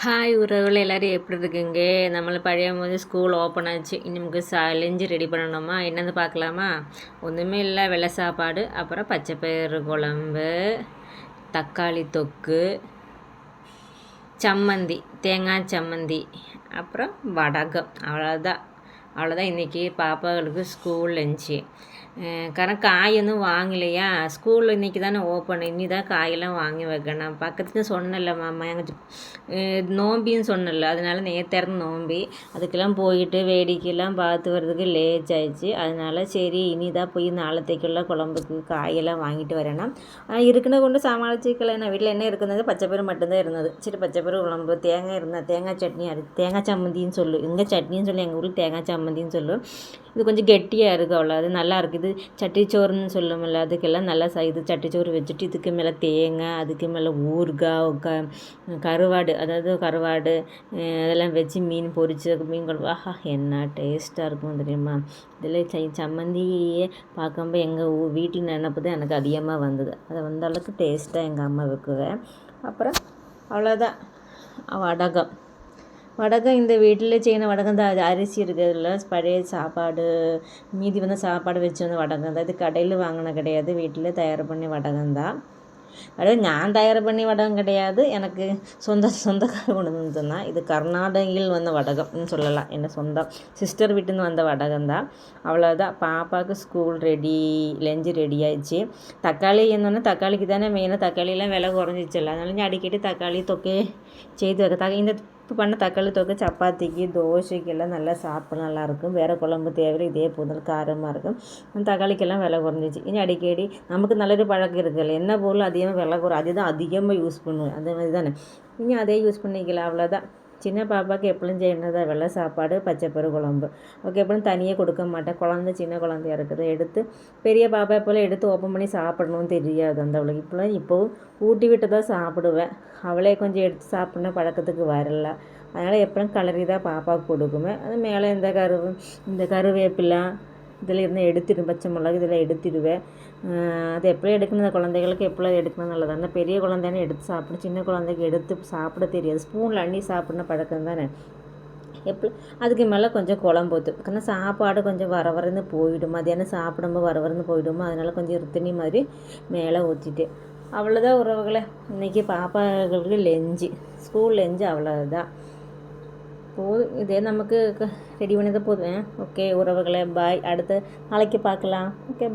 Hi உறவுகள் எல்லோரும் எப்படி இருக்குங்க? நம்மளை பழைய போது ஸ்கூல் ஓப்பன் ஆச்சு. இன்னும் நமக்கு லஞ்சு ரெடி பண்ணணுமா? என்னென்னு பார்க்கலாமா? ஒன்றுமே இல்லை, வெள்ளை சாப்பாடு, அப்புறம் பச்சைப்பயிறு குழம்பு, தக்காளி தொக்கு, சம்மந்தி, தேங்காய் சம்மந்தி, அப்புறம் வடகம். அவ்வளோதான் இன்றைக்கி பாப்பாங்களுக்கு ஸ்கூல் லஞ்சு. காய் ஒன்றும் வாங்கலையா? ஸ்கூலில் இன்றைக்கி தானே ஓப்பன், இனி தான் காயெல்லாம் வாங்கி வைக்கணும். பக்கத்துக்கு சொன்னல மாமா, எங்கள் நோம்பின்னு சொன்னல, அதனால நேத்திறந்து நோம்பி, அதுக்கெல்லாம் போயிட்டு வேடிக்கையெல்லாம் பார்த்து வர்றதுக்கு லேட் ஆயிடுச்சு. அதனால சரி இனி தான் போய் நாளத்தைக்குள்ள குழம்புக்கு காயெல்லாம் வாங்கிட்டு வரேன்னா இருக்குன்னு கொண்டு சமாளிச்சிக்கல. நான் வீட்டில் என்ன இருக்கிறது, பச்சைப்பயிறு மட்டும்தான் இருந்தது. சரி பச்சைப்பயிறு குழம்பு, தேங்காய் இருந்தால் தேங்காய் சட்னி, தேங்காய் சம்மந்தின்னு சொல்லு, எங்கள் சட்னின்னு சொல்லி எங்கள் ஊரில் தேங்காய் சம்மந்தின்னு சொல்லு. இது கொஞ்சம் கெட்டியாக இருக்குது, அவ்வளோ அது நல்லா இருக்குது. இது சட்டிச்சோறுன்னு சொல்லுமில்ல, அதுக்கெல்லாம் நல்லா இது சட்டிச்சோறு வச்சுட்டு இதுக்கு மேலே தேங்காய், அதுக்கு மேலே ஊறுகாய், கருவாடு, அதாவது கருவாடு அதெல்லாம் வச்சு மீன் பொரிச்சு மீன் குழம்பு, ஆஹா என்ன டேஸ்ட்டாக இருக்கும் தெரியுமா? இதில் சம்மந்தியே பார்க்கும்போது எங்கள் வீட்டில் நினப்பு தான் எனக்கு அதிகமாக வந்தது. அதை வந்த அளவுக்கு டேஸ்ட்டாக எங்கள் அம்மா வைக்குவேன். அப்புறம் அவ்வளோதான். வடகம் இந்த வீட்டில் செய்யணும். வடகம் தான், அது அரிசி இருக்கிறதுல பழைய சாப்பாடு மீதி வந்து சாப்பாடு வச்சு வந்து வடகம் தான். இது கடையில் வாங்கின கிடையாது, வீட்டில் தயார் பண்ணி வடகம் தான். அதாவது நான் தயார் பண்ணி வடகம் கிடையாது, எனக்கு சொந்தக்கார கொண்டு வந்து தான். இது கர்நாடகையில் வந்த வடகம்னு சொல்லலாம், என்ன சொந்தம் சிஸ்டர் வீட்டுன்னு வந்த வடகம் தான். அவ்வளோதான். பாப்பாவுக்கு ஸ்கூல் ரெடி, லஞ்சு ரெடி ஆயிடுச்சு. தக்காளி என்னன்னா, தக்காளிக்கு தானே மெயினாக, தக்காளியெல்லாம் விலை குறைஞ்சிச்சில்ல, அதனால அடிக்கடி தக்காளி தொக்கே செய்து வைக்க. இந்த இப்போ பண்ண தக்காளி தொக்கை சப்பாத்திக்கு தோசைக்கெல்லாம் நல்லா சாப்பிட நல்லாயிருக்கும். வேறு குழம்பு தேவையில்லை, இதே போதில் காரமாக இருக்கும். தக்காளிக்கெல்லாம் விலை குறைஞ்சிச்சு. இனி அடிக்கடி நமக்கு நல்லொரு பழக்கம் இருக்குல்ல, என்ன பொருள் அதிகமாக விலை குறை அதுதான் அதிகமாக யூஸ் பண்ணுவேன், அதே மாதிரி தானே இனி அதே யூஸ் பண்ணிக்கலாம். அவ்வளோதான். சின்ன பாப்பாவுக்கு எப்பளும் செய்யணுதான் வெள்ளை சாப்பாடு, பச்சைப்பயிறு குழம்பு. ஓகே, எப்பளும் தனியாக கொடுக்க மாட்டேன். சின்ன குழந்தையா இருக்குது, எடுத்து பெரிய பாப்பா போல் எடுத்து ஓப்பன் பண்ணி சாப்பிடணும்னு தெரியாது அந்த அவளுக்கு. இப்போவும் ஊட்டி விட்டு தான் சாப்பிடுவேன். அவளே கொஞ்சம் எடுத்து சாப்பிட்ன பழக்கத்துக்கு வரல. அதனால் எப்பளும் கலரி தான் பாப்பாவுக்கு கொடுக்குவேன். அது மேலே இந்த கருவேப்பிலை இதில் இருந்து எடுத்துடுவேன், பச்சை மிளகு இதெல்லாம் எடுத்துடுவேன். அது எப்படி எடுக்கணும், இந்த குழந்தைகளுக்கு எப்போ எடுக்கணும் நல்லதானே. பெரிய குழந்தைன்னு எடுத்து சாப்பிடும், சின்ன குழந்தைக்கு எடுத்து சாப்பிட தெரியாது. ஸ்பூனில் அண்ணி சாப்பிட்ன பழக்கம் தானே. அதுக்கு மேலே கொஞ்சம் குழம்பு ஊற்று, ஆனால் சாப்பாடு கொஞ்சம் வரவரன்னு போயிடும். மதியானம் சாப்பிடும்போது வரவரன்னு போயிடுமோ, அதனால் கொஞ்சம் இருத்தனி மாதிரி மேலே ஊற்றிட்டு. அவ்வளோதான் உறவுகளை, இன்றைக்கி பாப்பாங்களுக்கு லஞ்சு, ஸ்கூல் லஞ்சு அவ்வளோதான். போதும், இதே நமக்கு ரெடி பண்ணி தான் போதும். ஓகே உறவுகளை, பாய். அடுத்து நாளைக்கு பார்க்கலாம். ஓகே.